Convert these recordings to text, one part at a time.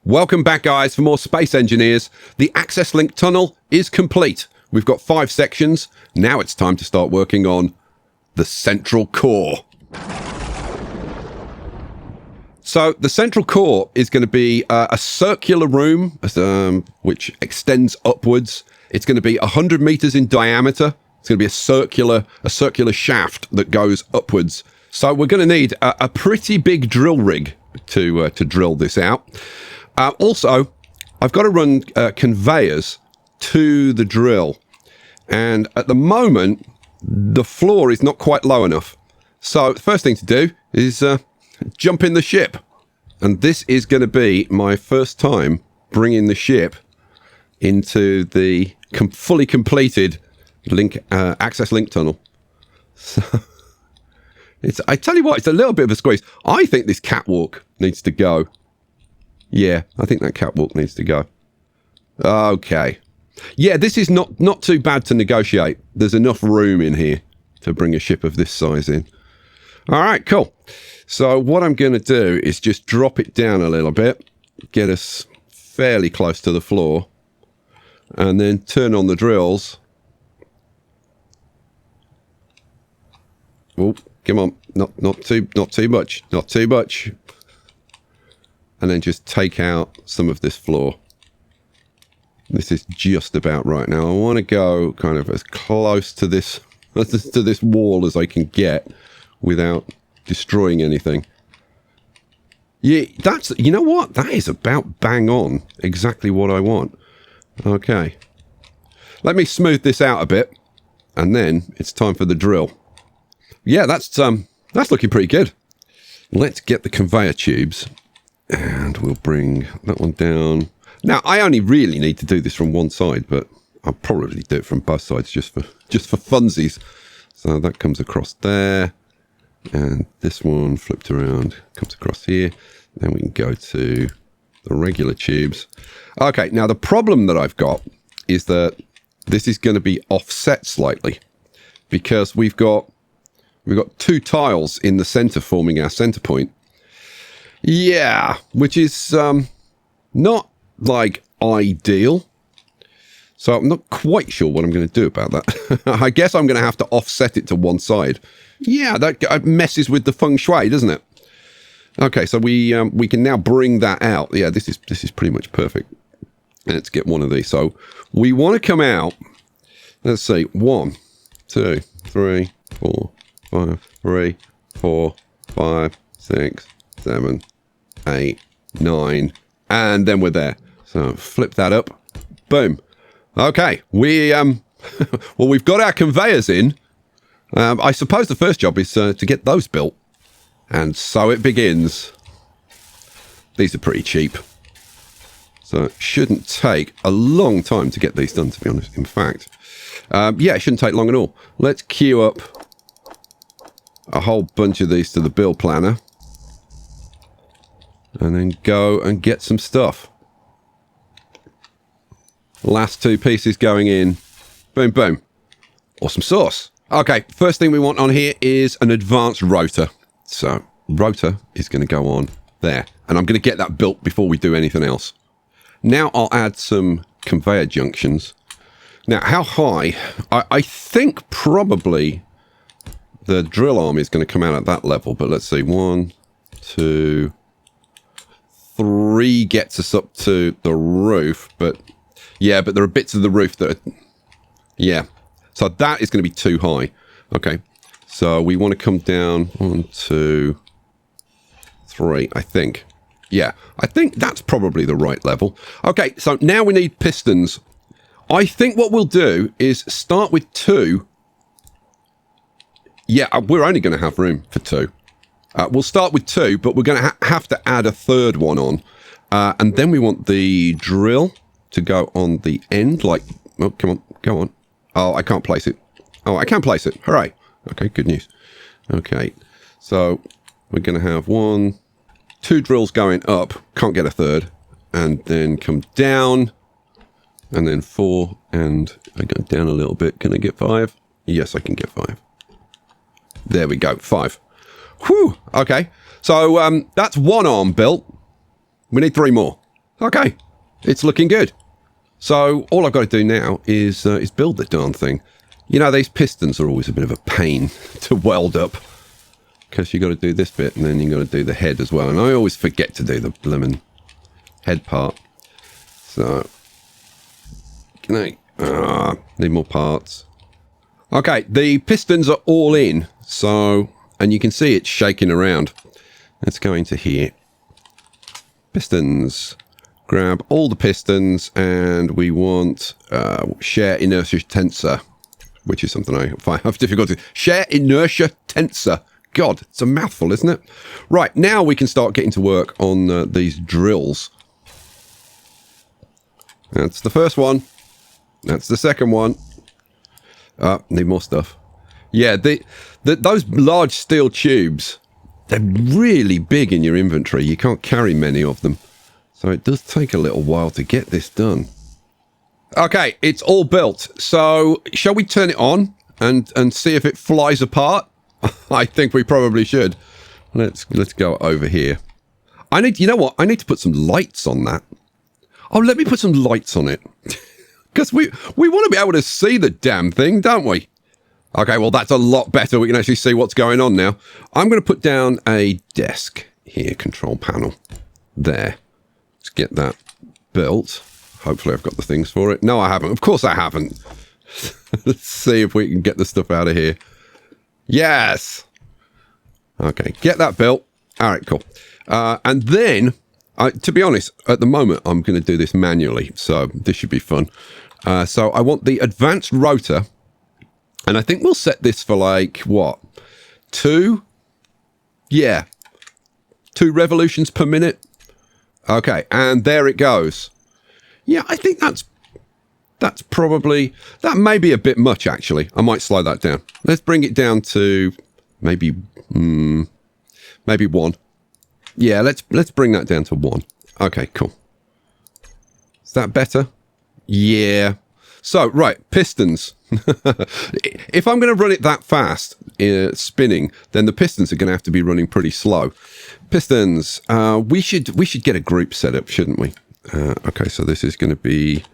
Welcome back, guys, for more Space Engineers. The access link tunnel is complete. We've got 5 sections. Now it's time to start working on the central core. So the central core is going to be a circular room which extends upwards. It's going to be 100 meters in diameter. It's going to be a circular shaft that goes upwards. So we're going to need a pretty big drill rig to drill this out. Also, I've got to run conveyors to the drill. And at the moment, the floor is not quite low enough. So the first thing to do is jump in the ship. And this is going to be my first time bringing the ship into the fully completed access link tunnel. So I tell you what, it's a little bit of a squeeze. I think this catwalk needs to go. Yeah, I think that catwalk needs to go. Okay. Yeah, this is not too bad to negotiate. There's enough room in here to bring a ship of this size in. All right, cool. So what I'm going to do is just drop it down a little bit, get us fairly close to the floor, and then turn on the drills. Oh, come on. Not too much. Not too much. And then just take out some of this floor. This is just about right. Now I want to go kind of as close to this wall as I can get without destroying anything. Yeah, you know what? That is about bang on. Exactly what I want. Okay. Let me smooth this out a bit, and then it's time for the drill. Yeah, that's looking pretty good. Let's get the conveyor tubes. And we'll bring that one down. Now, I only really need to do this from one side, but I'll probably do it from both sides just for funsies. So that comes across there. And this one flipped around, comes across here. Then we can go to the regular tubes. Okay, now the problem that I've got is that this is going to be offset slightly. Because we've got 2 tiles in the center forming our center point. Yeah, which is not like ideal. So I'm not quite sure what I'm going to do about that. I guess I'm going to have to offset it to one side. Yeah, that messes with the feng shui, doesn't it? Okay, so we can now bring that out. Yeah, this is pretty much perfect. Let's get one of these. So we want to come out. Let's see, 1, 2, 3, 4, 5, 3, 4, 5, 6, 7, 8, 9, and then we're there. So flip that up. Boom. Okay, well, we've got our conveyors in. I suppose the first job is to get those built. And so it begins. These are pretty cheap. So it shouldn't take a long time to get these done, to be honest. In fact, yeah, it shouldn't take long at all. Let's queue up a whole bunch of these to the build planner. And then go and get some stuff. Last 2 pieces going in. Boom, boom. Awesome sauce. Okay, first thing we want on here is an advanced rotor. So, rotor is going to go on there. And I'm going to get that built before we do anything else. Now I'll add some conveyor junctions. Now, how high? I think probably the drill arm is going to come out at that level. But let's see. 1, 2... 3 gets us up to the roof, but yeah, but there are bits of the roof that are, yeah, so that is going to be too high. Okay, so we want to come down 1, 2, 3, I think. Yeah, I think that's probably the right level. Okay, so now we need pistons. I think what we'll do is start with 2. Yeah, we're only going to have room for 2. We'll start with 2, but we're going to have to add a third one on. And then we want the drill to go on the end, like, oh, come on, go on. Oh, I can't place it. Oh, I can place it. Hooray. Okay, good news. Okay, so we're going to have 1, 2 drills going up. Can't get a third. And then come down. And then 4. And I go down a little bit. Can I get 5? Yes, I can get 5. There we go, 5. Whew, okay. So that's 1 arm built. We need 3 more. Okay, it's looking good. So all I've got to do now is build the darn thing. You know, these pistons are always a bit of a pain to weld up, because you've got to do this bit, and then you've got to do the head as well. And I always forget to do the blimmin' head part. So, can I need more parts. Okay, the pistons are all in. So, and you can see it's shaking around. Let's go into here. Pistons. Grab all the pistons, and we want share inertia tensor, which is something I have difficulty. Share inertia tensor. God, it's a mouthful, isn't it? Right, now we can start getting to work on these drills. That's the first one. That's the second one. Need more stuff. Yeah, those large steel tubes, they're really big in your inventory. You can't carry many of them. So it does take a little while to get this done. Okay, it's all built. So shall we turn it on and see if it flies apart? I think we probably should. Let's go over here. You know what? I need to put some lights on that. Oh, let me put some lights on it. Because we want to be able to see the damn thing, don't we? Okay, well, that's a lot better. We can actually see what's going on now. I'm going to put down a desk here, control panel. There. Let's get that built. Hopefully I've got the things for it. No, I haven't. Of course I haven't. Let's see if we can get the stuff out of here. Yes. Okay, get that built. All right, cool. And then, to be honest, at the moment, I'm going to do this manually. So this should be fun. So I want the advanced rotor. And I think we'll set this for like, what? 2? Yeah. 2 revolutions per minute. Okay, and there it goes. Yeah, I think that's probably, that may be a bit much, actually. I might slow that down. Let's bring it down to maybe 1. Yeah, let's bring that down to 1. Okay, cool. Is that better? Yeah. So, right, pistons. If I'm going to run it that fast, spinning, then the pistons are going to have to be running pretty slow. Pistons. We should get a group set up, shouldn't we? Okay, so this is going to be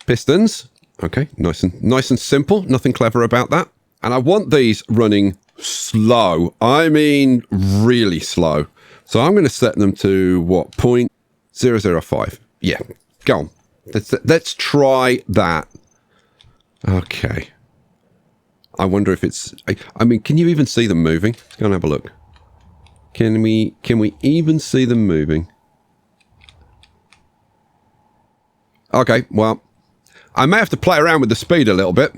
pistons. Okay, nice and simple. Nothing clever about that. And I want these running slow. I mean, really slow. So I'm going to set them to what? 0.005. Yeah, go on. Let's try that. Okay. I wonder if it's... I mean, can you even see them moving? Let's go and have a look. Can we even see them moving? Okay, well, I may have to play around with the speed a little bit.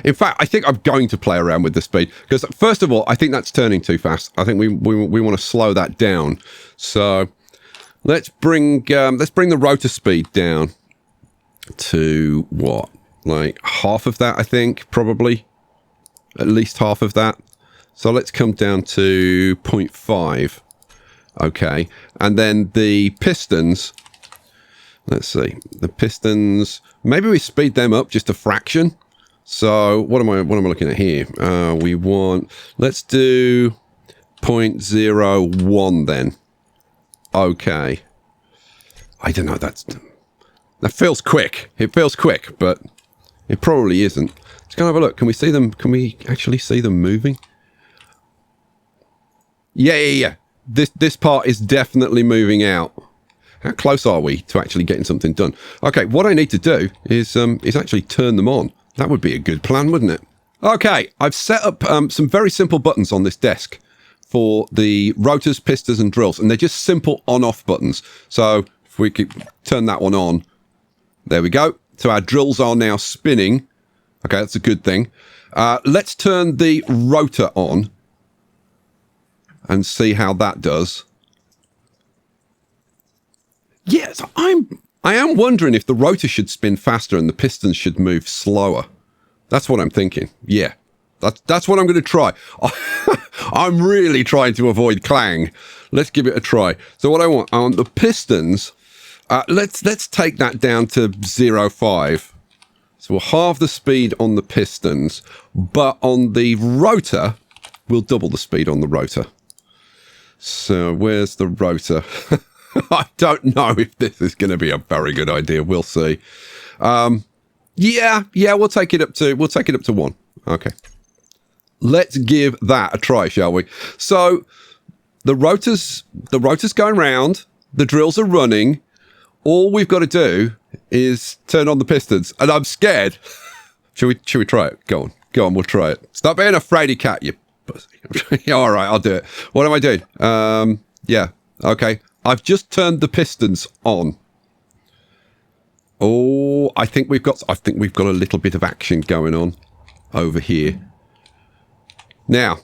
In fact, I think I'm going to play around with the speed. Because, first of all, I think that's turning too fast. I think we want to slow that down. So... Let's bring the rotor speed down to what? Like half of that, I think, probably. At least half of that. So let's come down to 0.5. Okay. And then the pistons. Let's see. The pistons. Maybe we speed them up just a fraction. So what am I looking at here? We want, let's do 0.01 then. Okay. I don't know, that feels quick. It feels quick, but it probably isn't. Let's go have a look. Can we see them? Can we actually see them moving? Yeah. This part is definitely moving out. How close are we to actually getting something done? Okay, what I need to do is actually turn them on. That would be a good plan, wouldn't it? Okay, I've set up some very simple buttons on this desk for the rotors, pistons, and drills. And they're just simple on-off buttons. So if we could turn that one on. There we go. So our drills are now spinning. Okay, that's a good thing. Let's turn the rotor on and see how that does. Yes, I am wondering if the rotor should spin faster and the pistons should move slower. That's what I'm thinking. Yeah. That's what I'm going to try. I'm really trying to avoid clang. Let's give it a try. So what I want the pistons. Let's take that down to 0.5. So we'll halve the speed on the pistons, but on the rotor, we'll double the speed on the rotor. So where's the rotor? I don't know if this is going to be a very good idea. We'll see. Yeah, we'll take it up to 1. Okay. Let's give that a try, shall we? So the rotor's going round, the drills are running. All we've got to do is turn on the pistons, and I'm scared. Should we try it? Go on, we'll try it. Stop being a fraidy cat, you pussy. All right, I'll do it. What am I doing? Yeah, okay. I've just turned the pistons on. Oh, I think we've got a little bit of action going on over here. Now,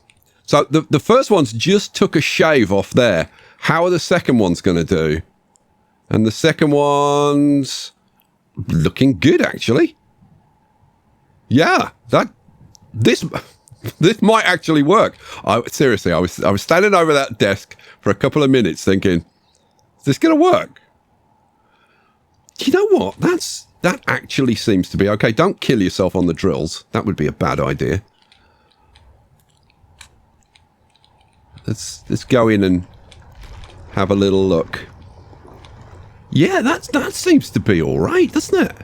so the first one's just took a shave off there. How are the second ones going to do? And the second one's looking good, actually. Yeah, this might actually work. Seriously, I was standing over that desk for a couple of minutes thinking, is this going to work? You know what? That actually seems to be okay. Don't kill yourself on the drills. That would be a bad idea. Let's go in and have a little look. Yeah, that seems to be all right, doesn't it?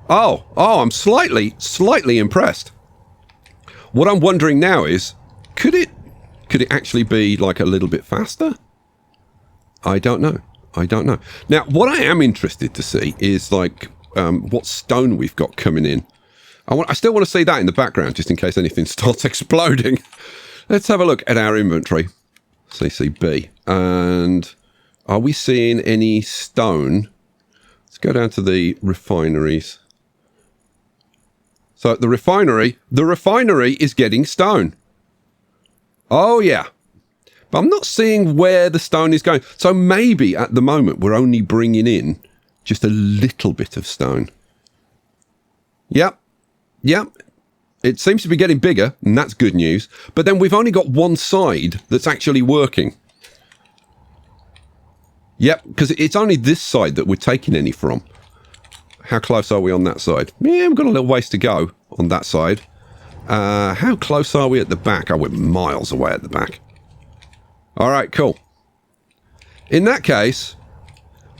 Oh, I'm slightly impressed. What I'm wondering now is, could it actually be like a little bit faster? I don't know. Now, what I am interested to see is like what stone we've got coming in. I still want to see that in the background, just in case anything starts exploding. Let's have a look at our inventory. CCB. And are we seeing any stone? Let's go down to the refineries. So the refinery is getting stone. Oh, yeah. But I'm not seeing where the stone is going. So maybe at the moment we're only bringing in just a little bit of stone. Yep. It seems to be getting bigger, and that's good news. But then we've only got one side that's actually working. Yep, because it's only this side that we're taking any from. How close are we on that side? Yeah, we've got a little ways to go on that side. How close are we at the back? Oh, we're miles away at the back. All right, cool. In that case,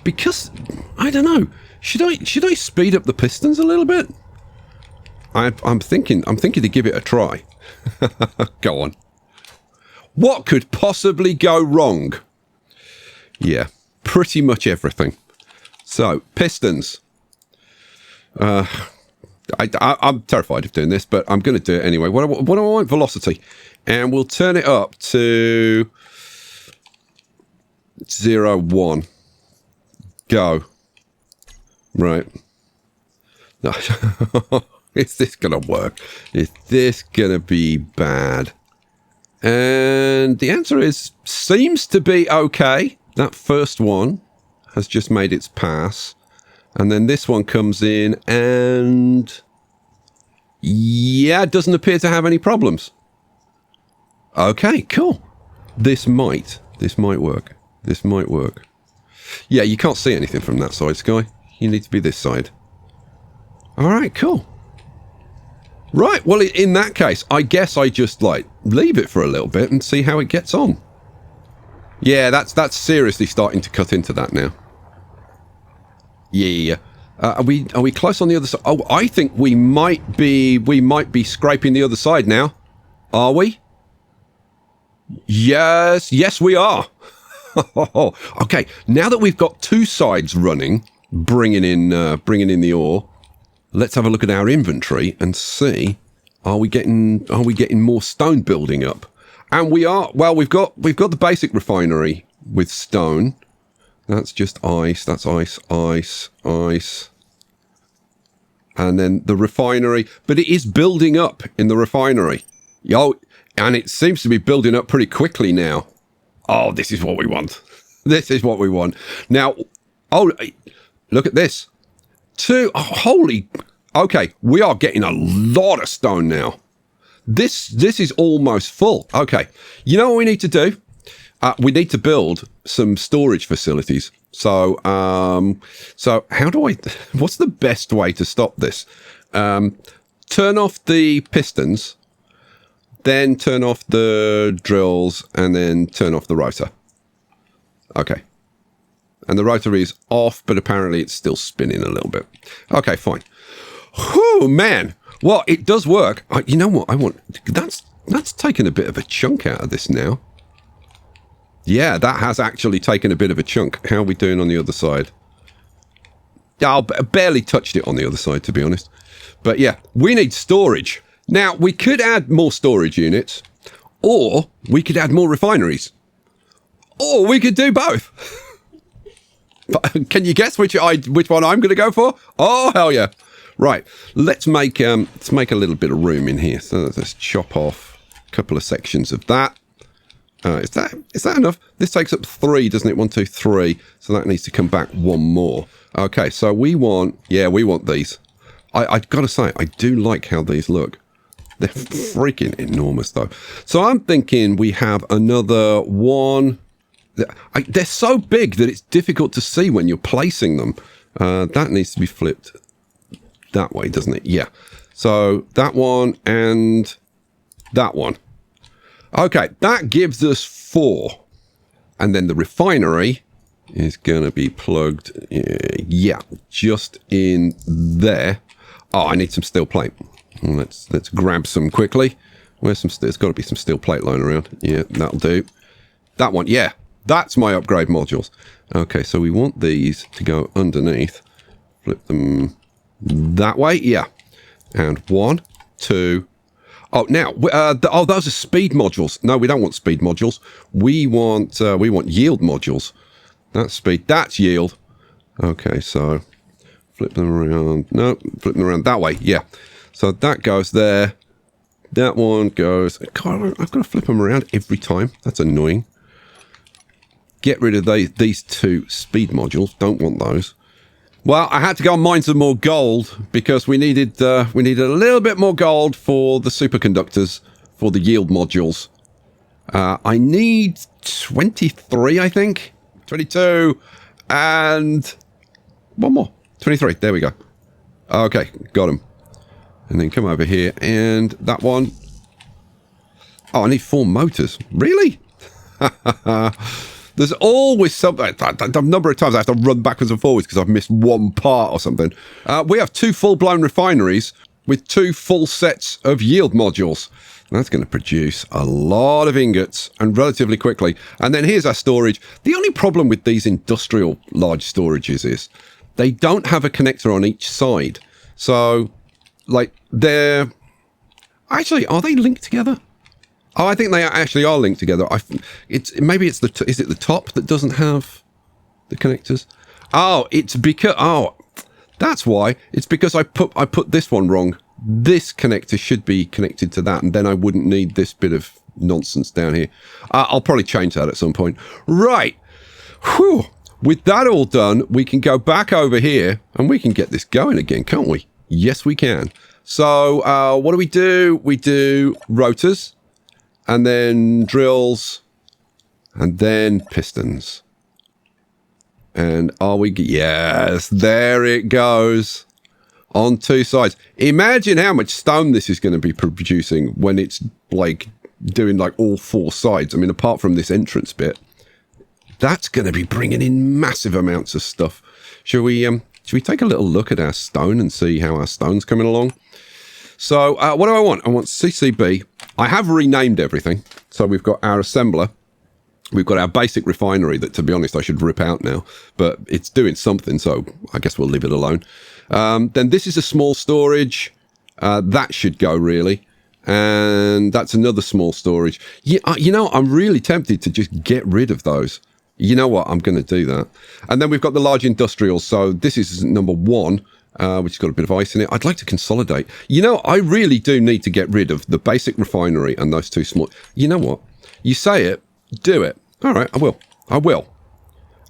because, I don't know, should I speed up the pistons a little bit? I'm thinking to give it a try. Go on. What could possibly go wrong? Yeah, pretty much everything. So, pistons. I'm terrified of doing this, but I'm going to do it anyway. What do I want? Velocity. And we'll turn it up to 0.1. Go. Right. Is this going to work? Is this going to be bad? And the answer is, seems to be okay. That first one has just made its pass. And then this one comes in and... yeah, it doesn't appear to have any problems. Okay, cool. This might work. This might work. Yeah, you can't see anything from that side, Sky. You need to be this side. All right, cool. Right, well, in that case, I guess I just, like, leave it for a little bit and see how it gets on. Yeah, that's seriously starting to cut into that now. Yeah. Are we close on the other side? Oh, I think we might be scraping the other side now. Are we? Yes, we are. Okay, now that we've got two sides running, bringing in the ore, let's have a look at our inventory and see, are we getting more stone building up? And we are. Well, we've got the basic refinery with stone. That's just ice. That's ice. And then the refinery, but it is building up in the refinery. And it seems to be building up pretty quickly now. Oh, this is what we want. This is what we want. Now, oh, look at this. Okay, we are getting a lot of stone now. This is almost full. Okay, you know what we need to do? We need to build some storage facilities. So how do I... what's the best way to stop this? Turn off the pistons, then turn off the drills, and then turn off the rotor. Okay. And the rotary is off, but apparently it's still spinning a little bit. Okay, fine. Whew, man. Well, it does work. You know what? That's taken a bit of a chunk out of this now. Yeah, that has actually taken a bit of a chunk. How are we doing on the other side? Yeah, I barely touched it on the other side, to be honest. But yeah, we need storage. Now, we could add more storage units, or we could add more refineries, or we could do both. But can you guess which one I'm going to go for? Oh, hell yeah. Right, let's make a little bit of room in here. So let's chop off a couple of sections of that. Is that enough? This takes up 3, doesn't it? 1, 2, 3. So that needs to come back 1 more. Okay, so we want these. I've got to say, I do like how these look. They're freaking enormous, though. So I'm thinking we have another 1. They're so big that it's difficult to see when you're placing them. That needs to be flipped that way, doesn't it? Yeah. So that one and that one. Okay, that gives us 4. And then the refinery is going to be plugged, yeah, just in there. Oh, I need some steel plate. Let's grab some quickly. Where's some? There's got to be some steel plate lying around. Yeah, that'll do. That one, yeah, that's my upgrade modules. Okay, so we want these to go underneath. Flip them that way, yeah. And 1, 2. Oh, now, those are speed modules. No, we don't want speed modules. We want yield modules. That's speed. That's yield. Okay, so flip them around. No, flip them around that way. Yeah. So that goes there. That one goes. God, I've got to flip them around every time. That's annoying. Get rid of these 2 speed modules. Don't want those. Well, I had to go and mine some more gold because we needed a little bit more gold for the superconductors for the yield modules. I need 23, I think. 22 and 1 more. 23. There we go. Okay, got them. And then come over here and that one. Oh, I need 4 motors. Really? There's always something. A number of times I have to run backwards and forwards because I've missed 1 part or something. We have 2 full-blown refineries with 2 full sets of yield modules. That's going to produce a lot of ingots and relatively quickly. And then here's our storage. The only problem with these industrial large storages is they don't have a connector on each side. So, like, they're... Actually, are they linked together? Oh, I think they actually are linked together. Maybe it's is it the top that doesn't have the connectors? Oh, it's because that's why. It's because I put this one wrong. This connector should be connected to that, and then I wouldn't need this bit of nonsense down here. I'll probably change that at some point. Right. Whew. With that all done, we can go back over here and we can get this going again, can't we? Yes, we can. So what do? We do rotors. And then drills, and then pistons. And are we... Yes, there it goes. On 2 sides. Imagine how much stone this is going to be producing when it's, like, doing, like, all 4 sides. I mean, apart from this entrance bit. That's going to be bringing in massive amounts of stuff. Should we take a little look at our stone and see how our stone's coming along? So, what do I want? I want CCB. I have renamed everything. So we've got our assembler. We've got our basic refinery that, to be honest, I should rip out now. But it's doing something, so I guess we'll leave it alone. Then this is a small storage. That should go, really. And that's another small storage. Yeah, you know, I'm really tempted to just get rid of those. You know what? I'm going to do that. And then we've got the large industrial. So this is number 1. Which has got a bit of ice in it. I'd like to consolidate. You know, I really do need to get rid of the basic refinery and those 2 small... You know what? You say it, do it. All right, I will. I will.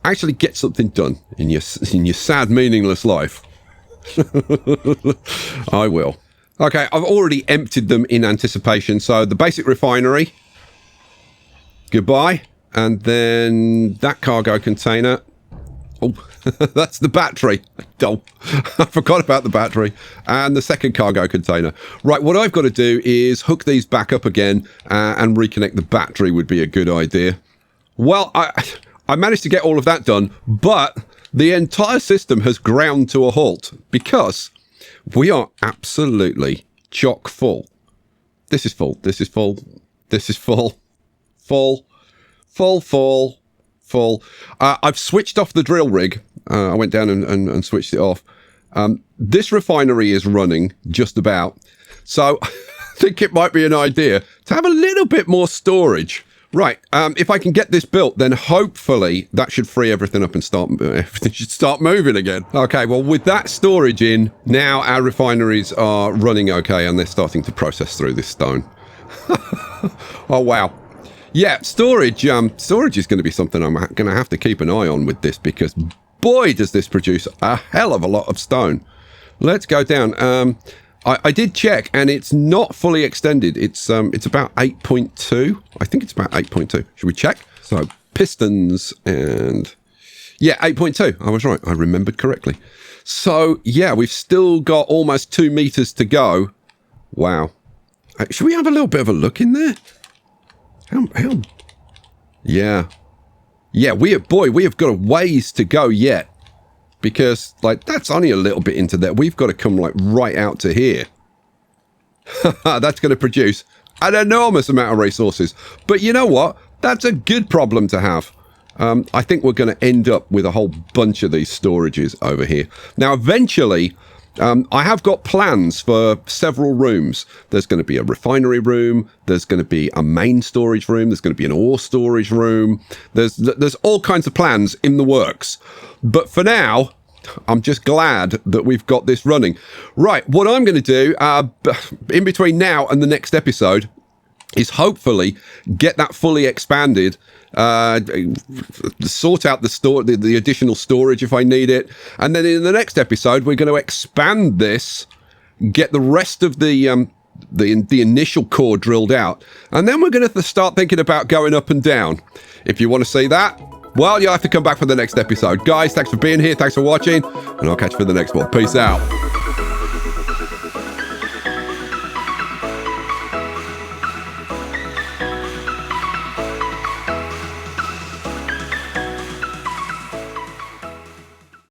Actually get something done in your sad, meaningless life. I will. Okay, I've already emptied them in anticipation. So the basic refinery. Goodbye. And then that cargo container. Oh, that's the battery. Oh, I forgot about the battery. And the second cargo container. Right, what I've got to do is hook these back up again and reconnect the battery would be a good idea. Well, I managed to get all of that done, but the entire system has ground to a halt because we are absolutely chock full. This is full. This is full. This is full. Full. Full, full, full. I've switched off the drill rig. I went down and switched it off. This refinery is running just about. So I think it might be an idea to have a little bit more storage. Right. If I can get this built, then hopefully that should free everything up and everything should start moving again. Okay. Well, with that storage in, now our refineries are running okay and they're starting to process through this stone. Oh, wow. Yeah, storage is going to be something I'm going to have to keep an eye on with this because, boy, does this produce a hell of a lot of stone. Let's go down. I did check, and it's not fully extended. It's about 8.2. I think it's about 8.2. Should we check? So, pistons and... Yeah, 8.2. I was right. I remembered correctly. So, yeah, we've still got almost 2 meters to go. Wow. Should we have a little bit of a look in there? How? Yeah. Yeah, we have got a ways to go yet. Because, like, that's only a little bit into there. We've got to come, like, right out to here. That's going to produce an enormous amount of resources. But you know what? That's a good problem to have. I think we're going to end up with a whole bunch of these storages over here. Now, eventually... I have got plans for several rooms. There's going to be a refinery room. There's going to be a main storage room. There's going to be an ore storage room. There's all kinds of plans in the works. But for now, I'm just glad that we've got this running. Right, what I'm going to do in between now and the next episode is hopefully get that fully expanded, sort out the additional storage if I need it, and then in the next episode we're going to expand this, get the rest of the initial core drilled out, and then we're going to start thinking about going up and down. If you want to see that, well, you'll have to come back for the next episode. Guys, thanks for being here, thanks for watching, and I'll catch you for the next one. Peace out.